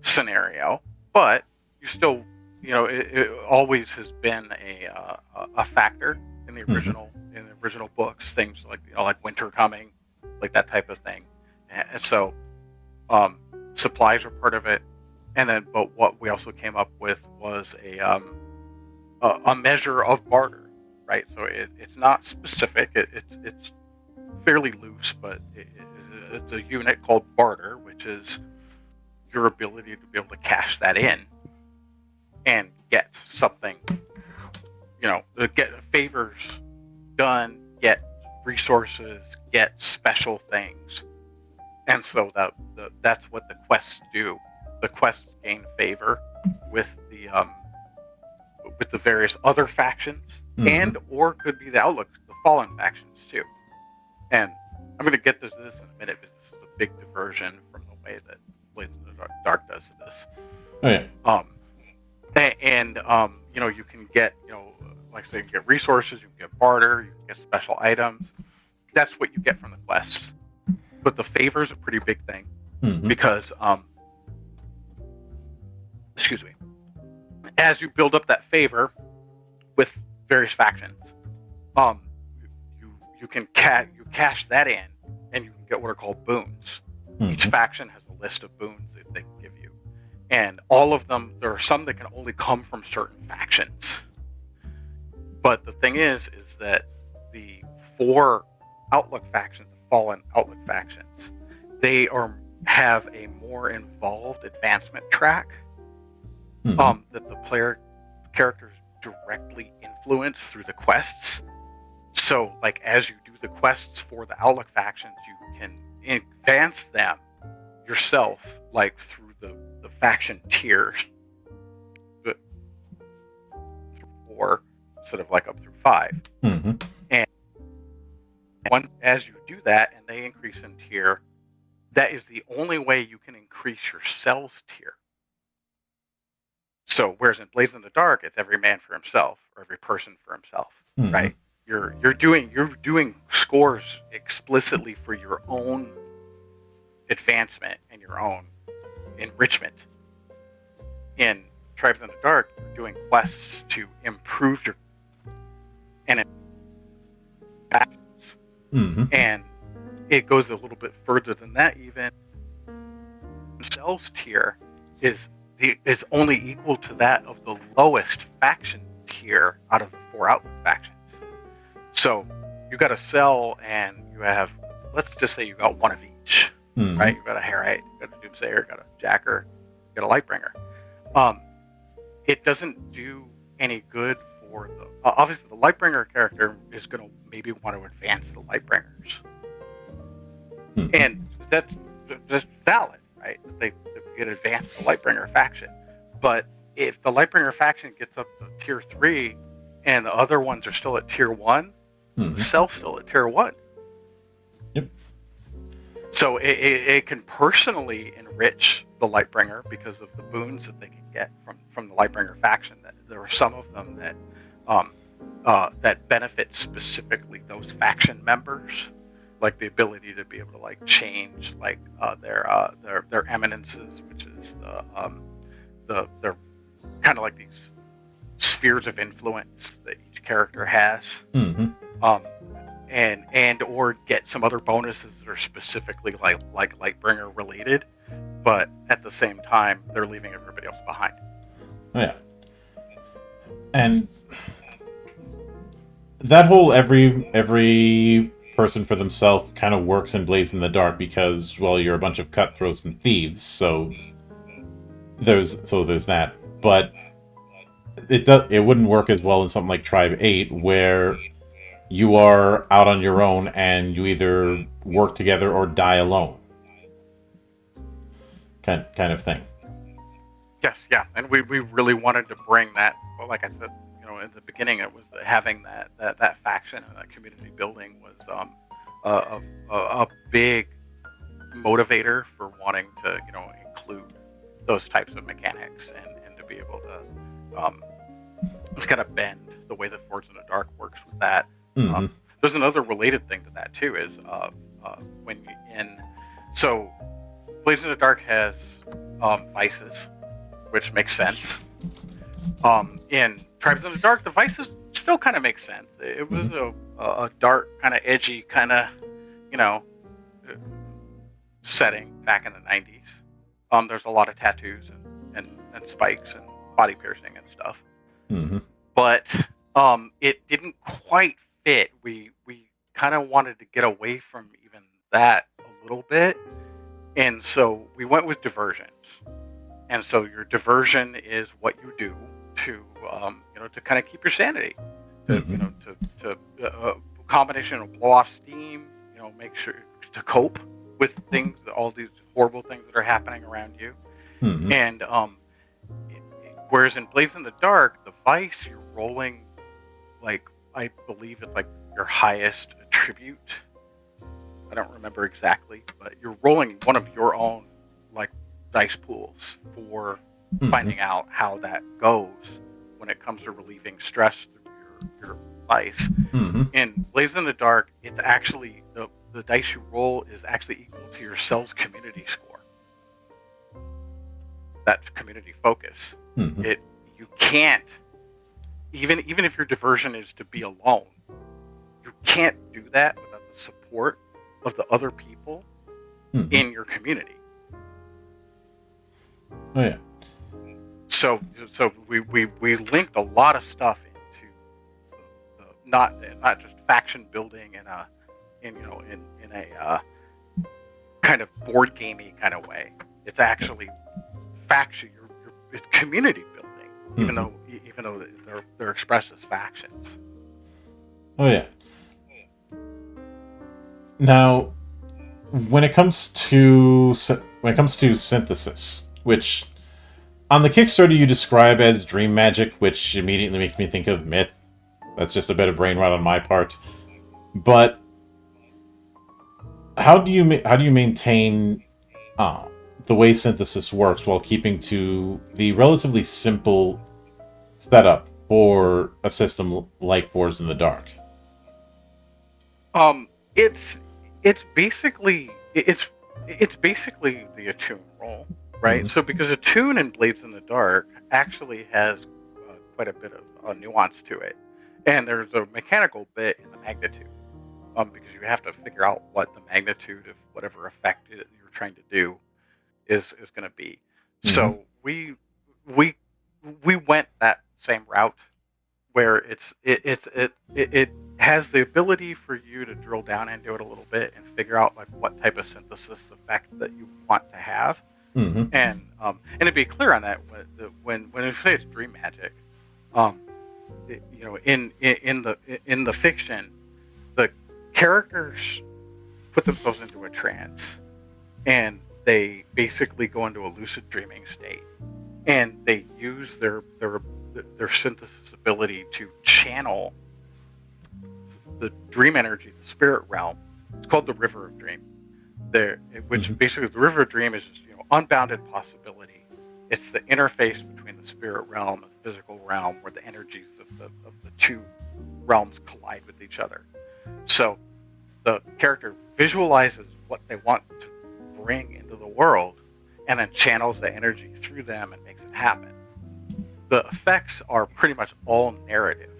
scenario, but you still, it always has been a factor in the original books. Things like like winter coming, like that type of thing, and so supplies are part of it. And then, but what we also came up with was a measure of barter, right? So it's not specific. It's fairly loose, but it's a unit called barter, which is your ability to be able to cash that in and get something, get favors done, get resources, get special things. And so that's what the quests do. The quests gain favor with the various other factions, mm-hmm. and or could be the Outlook, the Fallen factions too. And I'm going to get to this in a minute, because this is a big diversion from the way that Blades in the Dark does this. Oh yeah. You can get, like I say, you can get resources, you can get barter, you can get special items. That's what you get from the quests. But the favor is a pretty big thing, mm-hmm. because excuse me, as you build up that favor with various factions, you can cash that in, and you can get what are called boons. Mm-hmm. Each faction has a list of boons that they can give you, and all of them, there are some that can only come from certain factions. But the thing is that the 4 Outlook factions, the fallen Outlook factions, they have a more involved advancement track that the player characters directly influence through the quests. So, like, as you do the quests for the Outlook factions, you can advance them yourself, like, through the faction tiers, through 4 instead of, like, up through 5. And as you do that, and they increase in tier, that is the only way you can increase your cells tier. So, whereas in Blades in the Dark, it's every man for himself, or every person for himself, right? You're doing scores explicitly for your own advancement and your own enrichment. In Tribes in the Dark, you're doing quests to improve your and it goes a little bit further than that. Even cells tier is only equal to that of the lowest faction tier out of the 4 Outlook factions. So you got a cell, and you have, let's just say you got 1 of each, right? You got a Herite, you got a Doomsayer, you got a Jacker, you got a Lightbringer. It doesn't do any good for the obviously the Lightbringer character is going to maybe want to advance the Lightbringers, and that's valid, right? They get advanced the Lightbringer faction, but if the Lightbringer faction gets up to tier 3 and the other ones are still at tier 1, the cell's still at tier 1. Yep. So it can personally enrich the Lightbringer because of the boons that they can get from the Lightbringer faction. That there are some of them that benefit specifically those faction members, like the ability to be able to, like, change, like, their eminences, which is they're kind of like these spheres of influence that each character has. And or get some other bonuses that are specifically like Lightbringer related, but at the same time they're leaving everybody else behind. Oh, yeah. And that whole every person for themselves kind of works in Blades in the Dark because, well, you're a bunch of cutthroats and thieves, so there's that. But it wouldn't work as well in something like Tribe 8, where you are out on your own and you either work together or die alone. Kind of thing. Yes, yeah, and we really wanted to bring that. Well, like I said, in the beginning, it was having that faction and that community building was a big motivator for wanting to include those types of mechanics and to be able to kind of bend the way that Forged in the Dark works with that. There's another related thing to that too, is so Blades in the Dark has vices, which makes sense. In Tribes in the Dark, the vices still kind of make sense. It was a dark, kind of edgy, kind of setting back in the 90s. There's a lot of tattoos and spikes and body piercing and stuff. But it didn't quite fit. We kind of wanted to get away from even that a little bit, and so we went with diversions. And so your diversion is what you do to to kind of keep your sanity, to combination of blow off steam, make sure to cope with things, all these horrible things that are happening around you. And whereas in Blades in the Dark, the vice you're rolling, like, I believe it's like your highest attribute. I don't remember exactly, but you're rolling one of your own, like, dice pools for finding out how that goes when it comes to relieving stress through your vice. In Blades in the Dark, it's actually the dice you roll is actually equal to your cell's community score. That's community focus. You can't, even if your diversion is to be alone, you can't do that without the support of the other people in your community. Oh yeah. So we linked a lot of stuff into not just faction building in a kind of board gamey kind of way. It's actually faction. It's community building, even though they're expressed as factions. Oh yeah. Now, when it comes to synthesis, which on the Kickstarter you describe as dream magic, which immediately makes me think of myth. That's just a bit of brain rot on my part. But how do you maintain the way synthesis works while keeping to the relatively simple setup for a system like Forged in the Dark? It's basically the attune roll, right? So because attune in Blades in the Dark actually has quite a bit of nuance to it, and there's a mechanical bit in the magnitude, because you have to figure out what the magnitude of whatever effect you're trying to do is going to be. So we went that same route where it has the ability for you to drill down into it a little bit and figure out like what type of synthesis effect that you want to have. And to be clear on that, when you say it's dream magic, in the fiction, the characters put themselves into a trance, and they basically go into a lucid dreaming state, and they use their synthesis ability to channel the dream energy, the spirit realm. It's called the River of Dream. Which basically the River of Dream is just, unbounded possibility. It's the interface between the spirit realm and the physical realm, where the energies of the two realms collide with each other. So the character visualizes what they want to bring into the world, and then channels the energy through them and makes it happen. The effects are pretty much all narrative.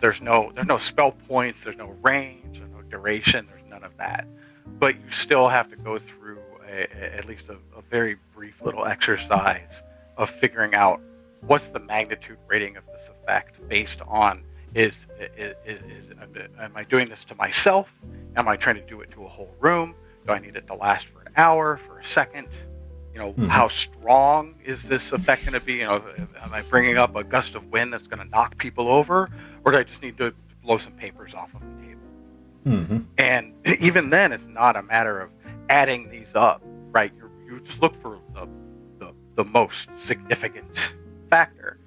There's no spell points, there's no range, there's no duration, there's none of that. But you still have to go through at least a very brief little exercise of figuring out what's the magnitude rating of this effect based on am I doing this to myself? Am I trying to do it to a whole room? Do I need it to last for an hour, for a second? How strong is this effect going to be? Am I bringing up a gust of wind that's going to knock people over, or do I just need to blow some papers off of the table? And even then, it's not a matter of adding these up, right? You just look for the most significant factor,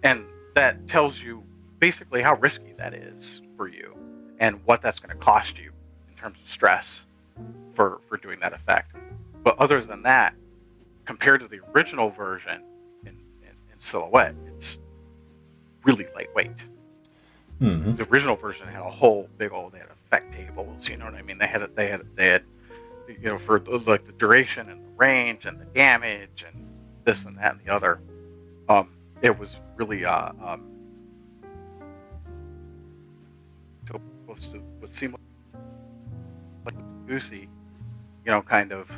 and that tells you basically how risky that is for you and what that's going to cost you in terms of stress for doing that effect. But other than that, compared to the original version in Silhouette, it's really lightweight. The original version had a whole big old, they had effect tables, you know what I mean? They had for like the duration and the range and the damage and this and that and the other. It was really what seemed like goosey, kind of.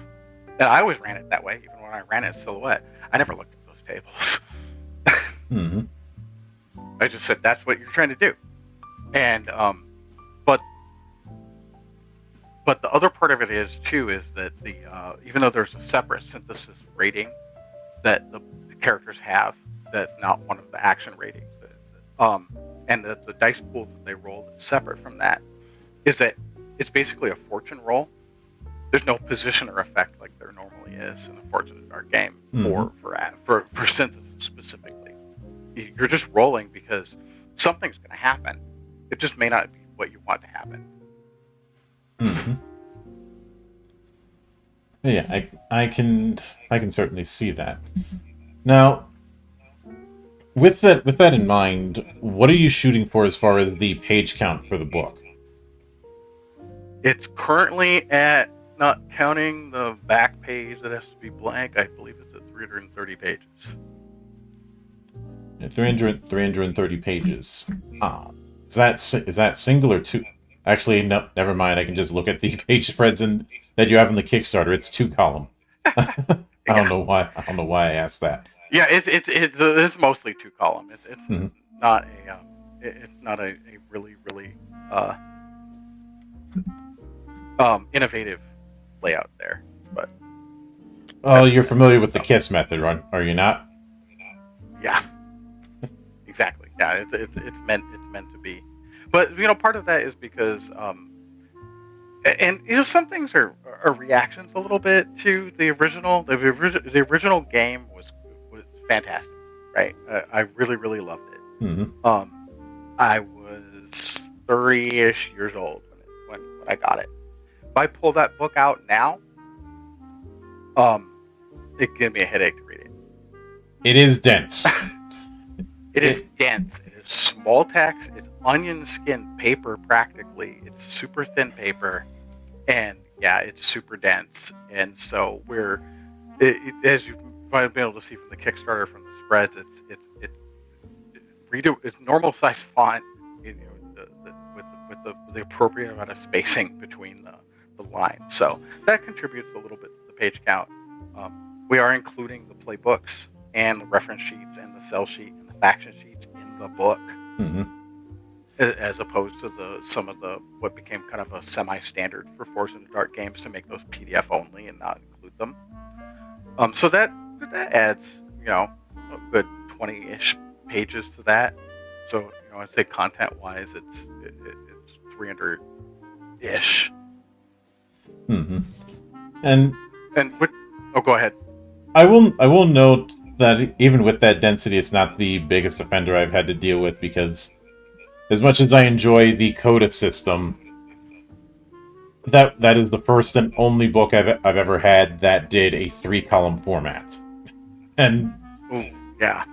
And I always ran it that way, even when I ran it in Silhouette. I never looked at those tables. I just said, that's what you're trying to do. And, but the other part of it is that even though there's a separate synthesis rating that the characters have, that's not one of the action ratings, and that the dice pool that they roll is separate from that, is that it's basically a fortune roll. There's no position or effect like there normally is in a Forged in the Dark game for synthesis specifically. You're just rolling because something's going to happen. It just may not be what you want to happen. Yeah, I can certainly see that. Now, with that in mind, what are you shooting for as far as the page count for the book? It's currently at, not counting the back page that has to be blank, I believe it's at 330 pages. 330 pages. Is that single or two? Actually, no, never mind. I can just look at the page spreads that you have in the Kickstarter. It's 2-column. I don't know why I asked that. Yeah, it's mostly 2-column. It's not a it's not a really innovative layout there. But Oh, you're familiar with the KISS method, are you not? yeah, exactly. Yeah, it's meant to be. But part of that is because and some things are reactions a little bit to the original. The original game was fantastic, right? I really loved it. Mm-hmm. I was 30-ish years old when I got it. If I pull that book out now, it gives me a headache to read it. It is dense. It is dense. It is small text. It's onion skin paper practically. It's super thin paper, and yeah, it's super dense. And so as you might have been able to see from the Kickstarter, from the spreads, it's normal size font, with the appropriate amount of spacing between the lines. So that contributes a little bit to the page count. We are including the playbooks and the reference sheets and the sell sheet and the faction sheets in the book, Mm-hmm. as opposed to some of the what became kind of a semi-standard for Force in the Dark games to make those PDF only and not include them. So that adds a good 20-ish pages to that. So I'd say content-wise, it's 300-ish. Mm-hmm. And go ahead. I will note that even with that density, it's not the biggest offender I've had to deal with, because as much as I enjoy the Coda system, that is the first and only book I've ever had that did a 3-column format. And yeah,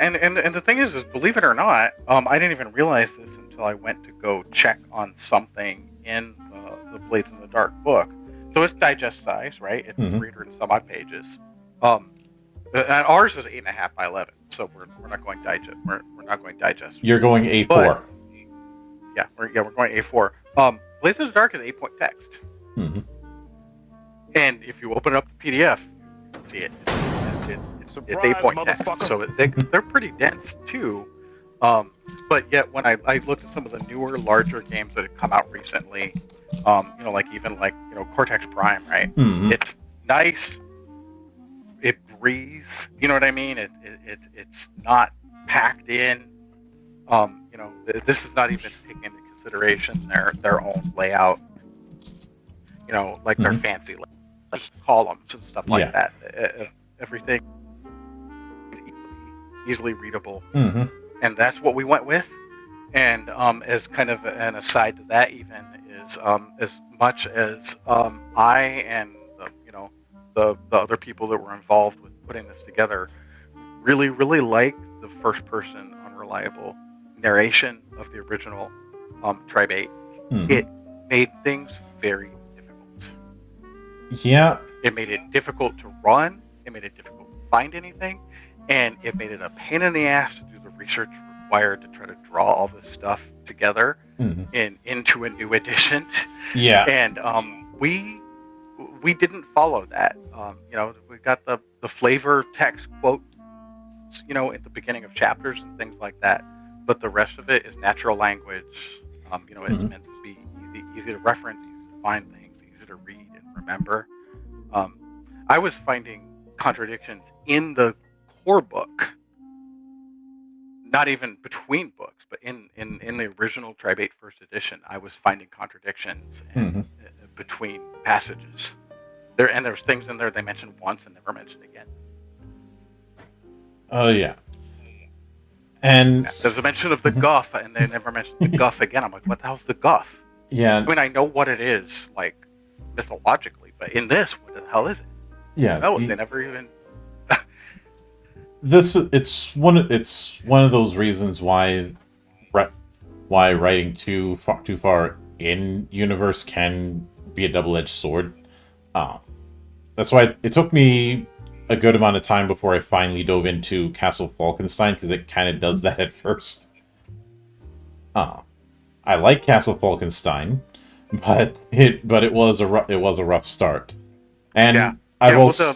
and the thing is believe it or not, I didn't even realize this until I went to go check on something in the Blades in the Dark book. So it's digest size, right? It's 300 and some odd pages. And ours is 8.5 by 11, so we're not going digest. We're not going digest. You're going A4. But, we're going A4. Blades in the Dark is 8-point text. Mm-hmm. And if you open up the PDF, you can see it. It's 8-point text, so they're pretty dense too. But yet when I looked at some of the newer, larger games that have come out recently, like Cortex Prime, right? Mm-hmm. It's nice. It breathes. You know what I mean? It's not packed in. This is not even taking into consideration their own layout. Their fancy columns and stuff like that. Everything easily readable, and that's what we went with. And as kind of an aside to that, even is as much as I and the other people that were involved with putting this together really like the first person unreliable narration of the original Tribe 8. It made things very difficult. Yeah. It made it difficult to run. It made it difficult to find anything. And it made it a pain in the ass to do the research required to try to draw all this stuff together into a new edition. Yeah. And we didn't follow that. We got the flavor text quotes, at the beginning of chapters and things like that. But the rest of it is natural language. It's meant to be easy to reference, easy to find things, easy to read and remember. I was finding contradictions in the core book, not even between books, but in the original Tribe 8 first edition, I was finding contradictions between passages. There's things in there they mentioned once and never mentioned again. Oh yeah. And there's a mention of the Guff, and they never mentioned the Guff again. I'm like, what the hell's the Guff? Yeah. I mean, I know what it is, like, mythologically, but in this, what the hell is it? Yeah. No, they never even. It's one of those reasons why writing too far in universe can be a double-edged sword. That's why it took me a good amount of time before I finally dove into Castle Falkenstein, because it kind of does that at first. I like Castle Falkenstein, but it was a rough start. And I've also.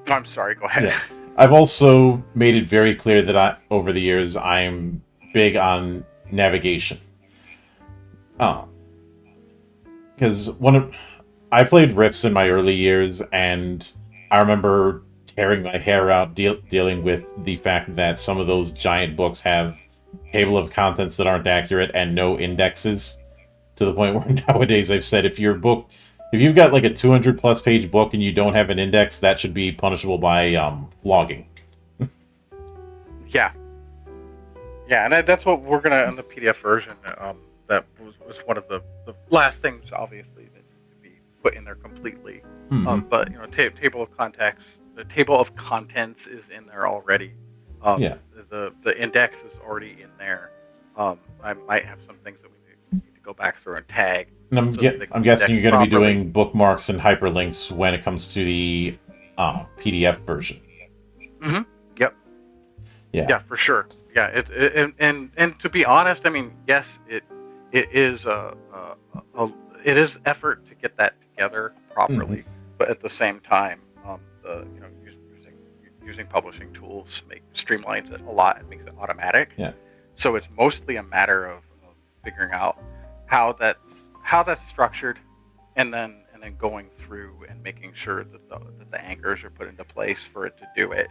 I'm sorry. Go ahead. I've also made it very clear that over the years, I'm big on navigation. Because I played Rifts in my early years, and I remember tearing my hair out dealing with the fact that some of those giant books have table of contents that aren't accurate and no indexes. To the point where nowadays I've said if you've got like a 200 plus page book and you don't have an index, that should be punishable by flogging. Yeah, yeah, and that's what we're gonna in the PDF version. That was one of the last things, obviously, that needs to be put in there completely. But table of context, the table of contents is in there already. Yeah. The index is already in there. I might have some things that we need to go back through and tag. And I'm guessing you're going to be doing bookmarks and hyperlinks when it comes to the PDF version. Mm-hmm. Yep. Yeah. Yeah, for sure. Yeah. And to be honest, I mean, yes, it is it is effort to get that together properly, but at the same time, using publishing tools streamlines it a lot and makes it automatic. Yeah. So it's mostly a matter of figuring out how that's structured, and then going through and making sure that the anchors are put into place for it to do it,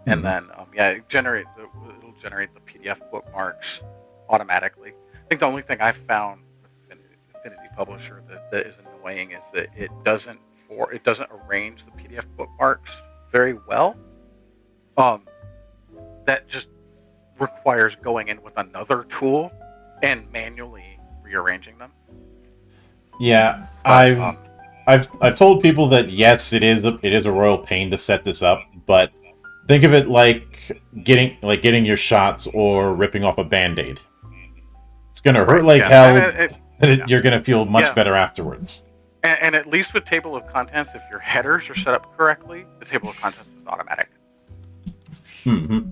and then it'll generate the PDF bookmarks automatically. I think the only thing I've found with Affinity Publisher that is annoying is that it doesn't arrange the PDF bookmarks very well. That just requires going in with another tool and manually rearranging them. Yeah, but, I've told people that yes, it is a royal pain to set this up, but think of it like getting your shots or ripping off a Band-Aid. It's gonna hurt like hell, but you're gonna feel much better afterwards. And at least with table of contents, if your headers are set up correctly, the table of contents is automatic. Mm-hmm.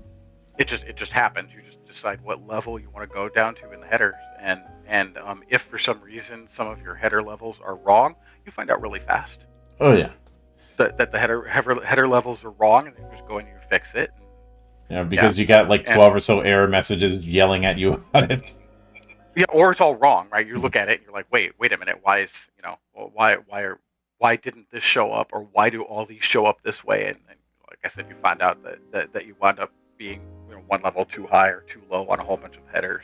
It just happens. You just decide what level you want to go down to in the headers, and if for some reason some of your header levels are wrong, you find out really fast. Oh yeah. That the header levels are wrong, and then you just go in and you fix it. Because you got like 12 or so error messages yelling at you about it. Yeah, or it's all wrong, right? You look at it and you're like, wait a minute, why is why didn't this show up, or why do all these show up this way? And like I said, you find out that you wound up being one level too high or too low on a whole bunch of headers.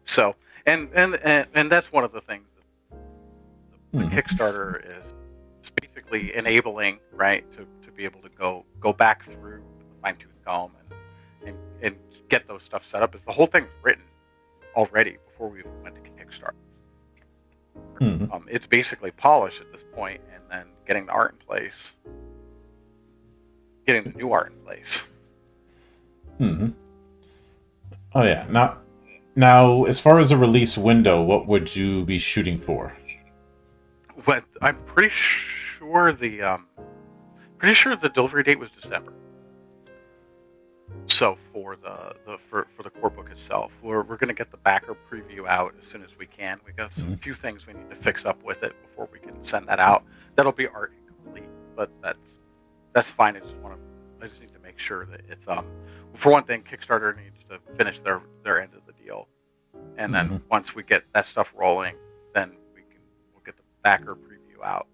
So and that's one of the things that the Kickstarter is basically enabling, right, to be able to go back through with a fine-tooth comb and get those stuff set up. Is the whole thing's written already before we went to Kickstarter. It's basically polished at this point, and then getting the art in place, getting the new art in place. Oh yeah. Now, as far as a release window, what would you be shooting for? But I'm pretty sure the delivery date was December. So for the core book itself, we're going to get the backer preview out as soon as we can. We got a few things we need to fix up with it before we can send that out. That'll be art incomplete, but that's fine. I just need to make sure that it's for one thing, Kickstarter needs to finish their end of the deal, and then once we get that stuff rolling, then we'll get the backer preview out,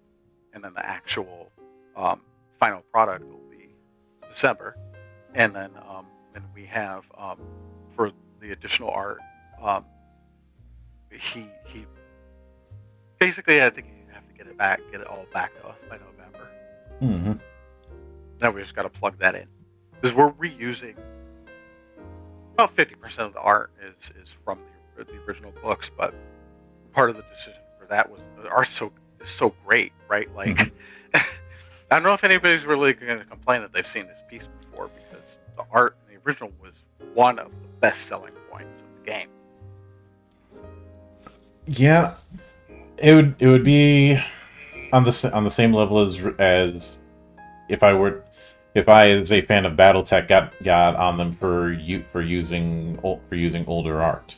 and then the actual final product will be December. And then we have for the additional art, he basically, I think you have to get it all back to us by November. Then we just got to plug that in, because we're reusing about 50% of the art is from the original books, but part of the decision for that was the art is so great, right? Like, I don't know if anybody's really going to complain that they've seen this piece before, because the art in the original was one of the best-selling points of the game. Yeah, it would be on the same level as if I as a fan of BattleTech got on them for using older art.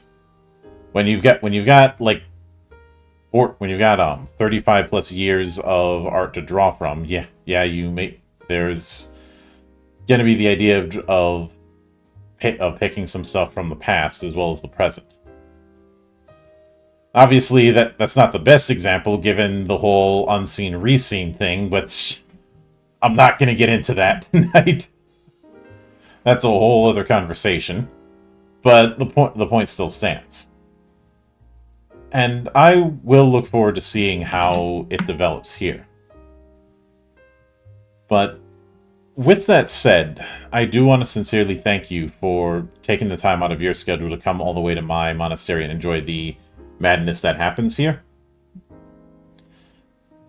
When you've got 35 plus years of art to draw from, there's going to be the idea of picking some stuff from the past as well as the present. Obviously, that's not the best example given the whole unseen reseen thing, but I'm not going to get into that tonight. That's a whole other conversation. But the point still stands. And I will look forward to seeing how it develops here. But with that said, I do want to sincerely thank you for taking the time out of your schedule to come all the way to my monastery and enjoy the madness that happens here.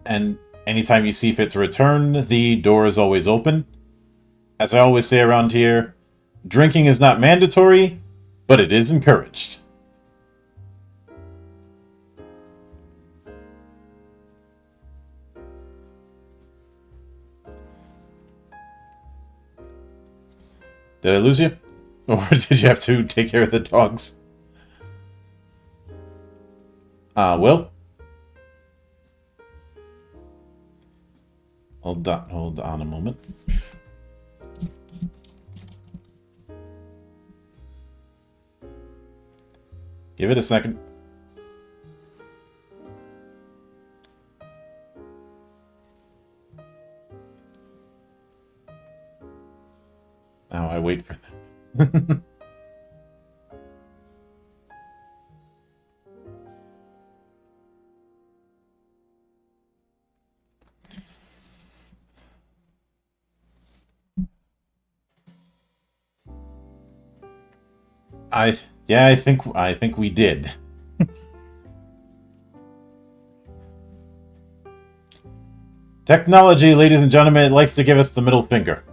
And anytime you see fit to return, the door is always open. As I always say around here, drinking is not mandatory, but it is encouraged. Did I lose you? Or did you have to take care of the dogs? Will? Hold on a moment. Give it a second. Now I wait for them. I think we did. Technology, ladies and gentlemen, it likes to give us the middle finger.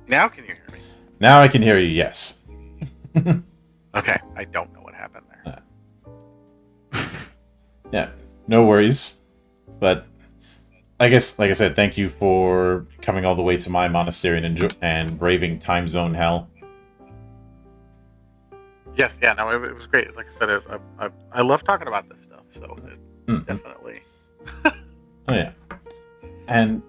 Now can you hear me? Now I can hear you, yes. Okay, I don't know what happened there. Yeah, no worries. But I guess, like I said, thank you for coming all the way to my monastery and braving time zone hell. Yes, yeah, no, it was great. Like I said, I love talking about this stuff, so definitely. Oh, yeah. And,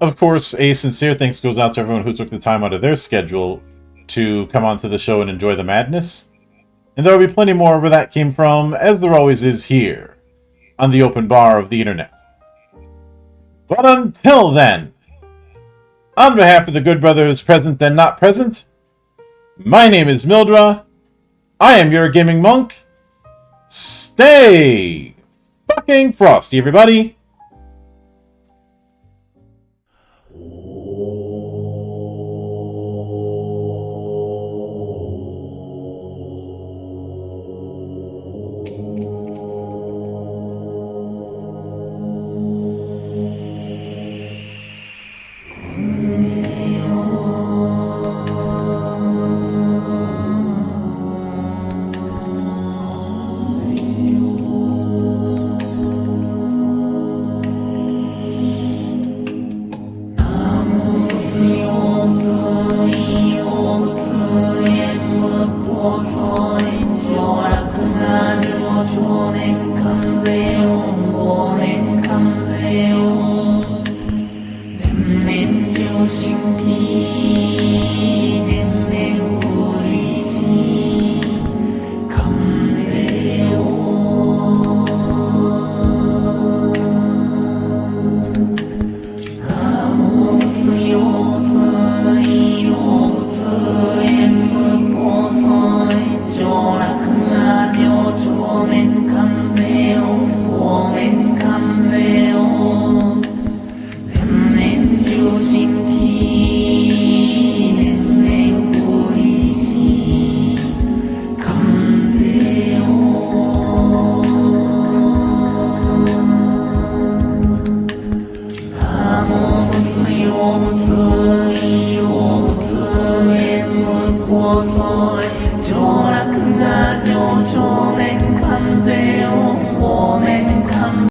of course, a sincere thanks goes out to everyone who took the time out of their schedule to come onto the show and enjoy the madness. And there will be plenty more where that came from, as there always is here, on the open bar of the internet. But until then, on behalf of the good brothers present and not present, my name is Mildra. I am your gaming monk. Stay fucking frosty, everybody. Om